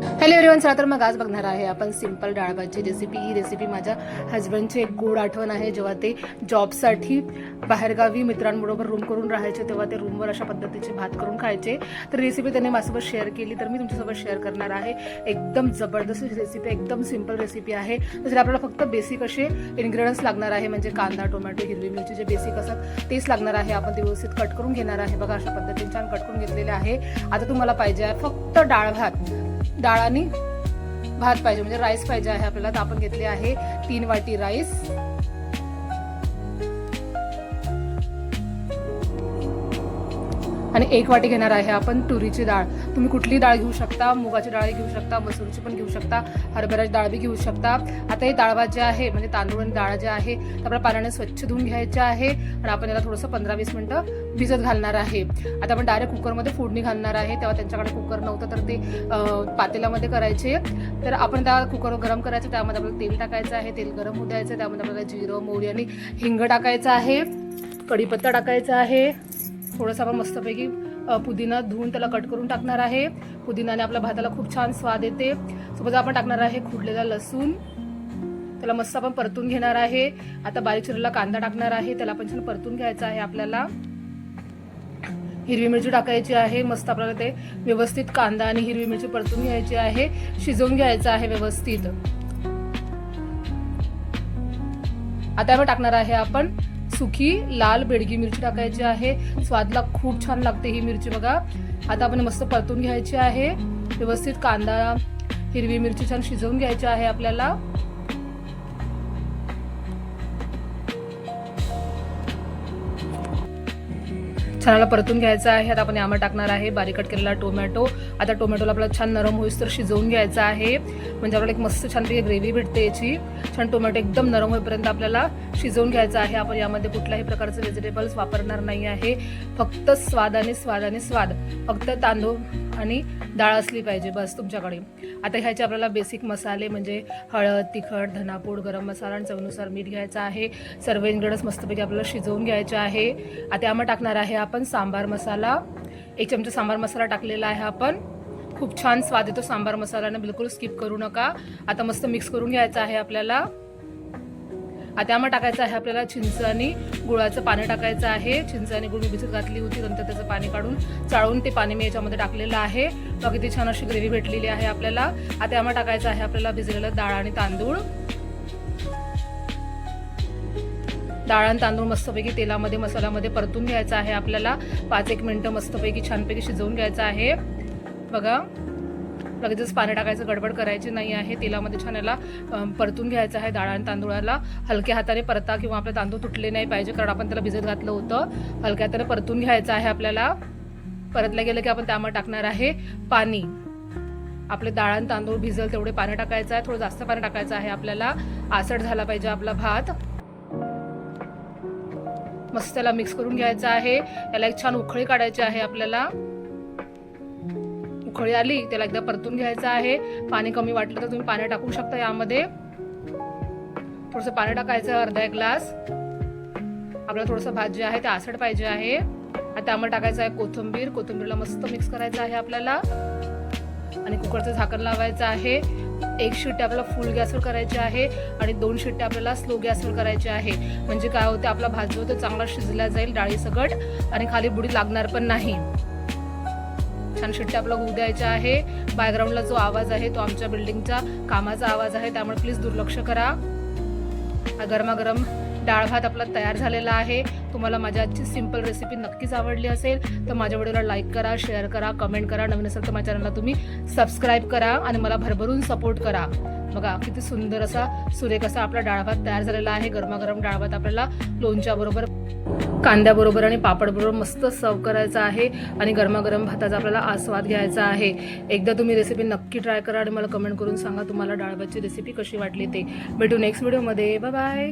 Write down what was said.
Hello everyone, चला तर मग आज बघणार आहे आपण सिंपल डाळ भातची रेसिपी। ही रेसिपी माझ्या हस्बंडची एक गोड आठवण आहे। जेव्हा ते जॉबसाठी बाहेरगावी मित्रांबरोबर रूम करून राहायचे तेव्हा ते रूमवर अशा पद्धतीचे भात करून खायचे। तर रेसिपी त्यांनी माझ्यासोबत शेअर केली, तर मी तुमच्यासोबत शेअर करणार आहे। एकदम जबरदस्त रेसिपी, एकदम सिंपल रेसिपी आहे। तर आपल्याला फक्त बेसिक असे इन्ग्रेडियंट्स लागणार आहे, म्हणजे कांदा, टोमॅटो, हिरवी मिरची, जे बेसिक असतात तेच लागणार आहे। आपण ते व्यवस्थित कट करून घेणार आहे। बघा अशा पद्धतीने छान कट करून घेतलेले आहे। आता तुम्हाला पाहिजे आहे फक्त डाळ भात, डाळ आणि भात पाहिजे, म्हणजे राईस पाहिजे आहे आपल्याला। तर आपण घेतले आहे 3 वाटी राईस, आणि 1 वाटी घेणार आहे आपण तुरीची डाळ। तुम्ही कुठली डाळ घेऊ शकता, मुगाची डाळ घेऊ शकता, मसूरची पण घेऊ शकता, हरभऱ्याची डाळ बी घेऊ शकता। आता हे डाळ भात जे आहे, म्हणजे तांदूळ आणि डाळ जे आहे आपल्या पाण्याने स्वच्छ धुवून घ्यायचे आहे, आणि आपण याला थोडंसं 15-20 मिनिटं भिजत घालणार आहे। आता आपण डायरेक्ट कुकरमध्ये फोडणी घालणार आहे। तेव्हा त्यांच्याकडे कुकर नव्हतं तर ते पातेल्यामध्ये करायचे। तर आपण त्या कुकर गरम करायचं, त्यामध्ये आपल्याला तेल टाकायचं आहे। तेल गरम होऊ द्यायचं, त्यामध्ये आपल्याला जिरं, मोहरी आणि हिंग टाकायचं आहे, कढीपत्ता टाकायचा आहे। थोडंसं आपण मस्तपैकी पुदिना धुवून त्याला कट करून टाकणार आहे। पुदिनाने आपल्या भाताला खूप छान स्वाद येते। सोबत आपण टाकणार आहे खुडलेला लसूण, त्याला मस्त आपण परतून घेणार आहे। आता बारीक चिरलेला कांदा टाकणार आहे, त्याला पण छान परतून घ्यायचा आहे आपल्याला। हिरवी मिरची टाकायची आहे, मस्त आपल्याला ते व्यवस्थित कांदा आणि हिरवी मिरची परतून घ्यायची आहे, शिजवून घ्यायचं आहे व्यवस्थित। आता आपण टाकणार आहे आपण सुकी लाल बेडगी मिरची टाकायची आहे। स्वादला खूप छान लागते ही मिरची बघा। आता आपण मस्त परतून घ्यायची आहे व्यवस्थित, कांदा हिरवी मिरची छान शिजवून घ्यायची आहे आपल्याला। छान परतून घ्यायचं आहे। आता आपण यामध्ये टाकणार आहे बारीक कट केलेला टोमॅटो। आता टोमॅटोला आपल्याला छान नरम होईस तर शिजवून घ्यायचं आहे, म्हणजे आपल्याला एक मस्त छानपैकी ग्रेव्ही भेटते याची। छान टोमॅटो एकदम नरम होईपर्यंत आपल्याला शिजवून घ्यायचं आहे। आपण यामध्ये कुठल्याही प्रकारचे व्हेजिटेबल्स वापरणार नाही आहे, फक्त स्वाद आणि स्वाद आणि स्वाद, फक्त तांदूळ आणि डाळ असली पाहिजे बस तुमच्याकडे। आता ह्याचे आपल्याला बेसिक मसाले म्हणजे हळद, तिखट, धनापूड, गरम मसाला आणि चवीनुसार मीठ घ्यायचं आहे। सर्व इन्ग्रेडियंट्स मस्तपैकी आपल्याला शिजवून घ्यायचे आहे। आता यामध्ये टाकणार आहे आपण सांबार मसाला, 1 चमचा सांबार मसाला टाकलेला आहे आपण। खूप छान स्वाद येतो सांबार मसाल्याने, बिलकुल स्किप करू नका। आता मस्त मिक्स करून घ्यायचं आहे आपल्याला। आता यामध्ये टाकायचं आहे आपल्याला चिंच आणि गुळाचं पाणी टाकायचं आहे। चिंच आणि गुळ मी भिजत घातली होती, नंतर त्याचं पाणी काढून चाळून ते पाणी मी याच्यामध्ये टाकलेलं आहे। बघा किती छान अशी ग्रेव्ही भेटलेली आहे आपल्याला। आता यामध्ये टाकायचं आहे आपल्याला भिजलेलं डाळ आणि तांदूळ। डाळ आणि तांदूळ मस्तपैकी तेलामध्ये मसाल्यामध्ये परतून घ्यायचं आहे आपल्याला। 5-1 मिनिटं मस्तपैकी छानपैकी शिजवून घ्यायचं आहे बघा। लगेचच पाणी टाकायचं, गडबड करायची नाही आहे। तेलामध्ये छान याला परतून घ्यायचं आहे। डाळ आणि तांदूळाला हलक्या हाताने परता, किंवा आपले तांदूळ तुटले नाही पाहिजे, कारण आपण त्याला भिजत घातलं होतं। हलक्या हाताने परतून घ्यायचं आहे आपल्याला। परतलं गेलं की आपण त्यामध्ये टाकणार आहे पाणी। आपले डाळ आणि तांदूळ भिजल तेवढे पाणी टाकायचं आहे, थोडं जास्त पाणी टाकायचं आहे आपल्याला। आसट झाला पाहिजे आपला भात। मस्त त्याला मिक्स करून घ्यायचं आहे। याला एक छान उकळी काढायची आहे आपल्याला। उकळी आली त्याला एकदा परतून घ्यायचं आहे। पाणी कमी वाटलं तर तुम्ही पाणी टाकू शकता यामध्ये। थोडंसं पाणी टाकायचं, अर्धा 1 ग्लास। आपल्याला थोडंसं भात जे आहे ते आसट पाहिजे आहे। आता त्यामध्ये टाकायचं आहे कोथिंबीर। कोथिंबीरला मस्त मिक्स करायचं आहे आपल्याला, आणि कुकरचं झाकण लावायचं आहे। 1 शिट्टी आपल्याला फुल गॅसवर करायची आहे, आणि 2 शिट्टी आपल्याला स्लो गॅसवर करायची आहे। म्हणजे काय होते, आपला भात जो तो चांगला शिजला जाईल डाळी सकट, आणि खाली बुडी लागणार पण नाही। छान शिट्टी आपल्याला होऊ द्यायच्या आहे। बॅकग्राऊंडला जो आवाज आहे तो आमच्या बिल्डिंगचा कामाचा आवाज आहे, त्यामुळे प्लीज दुर्लक्ष करा। गरमागरम डाळ भात आपला तयार झालेला आहे। तुम्हाला माझी आजची सिंपल रेसिपी नक्कीच आवडली असेल तर माझ्या व्हिडिओला लाईक करा, शेअर करा, कमेंट करा। नवीन असेल तर माझ्या चॅनलला तुम्ही सबस्क्राईब करा, आणि मला भरभरून सपोर्ट करा। बघा किती सुंदर असा सुरेख असा आपला डाळ भात तयार झालेला आहे। गरमागरम डाळ भात आपल्याला लोणच्या बरोबर, कांद्याबरोबर आणि पापड बरोबर मस्त सर्व करायचा आहे, आणि गरमागरम भाताचा आपल्याला आस्वाद घ्यायचा आहे। एकदा तुम्ही रेसिपी नक्की ट्राय करा, आणि मला कमेंट करून सांगा तुम्हाला डाळ भातची रेसिपी कशी वाटली ते। भेटू नेक्स्ट व्हिडिओमध्ये। Bye bye.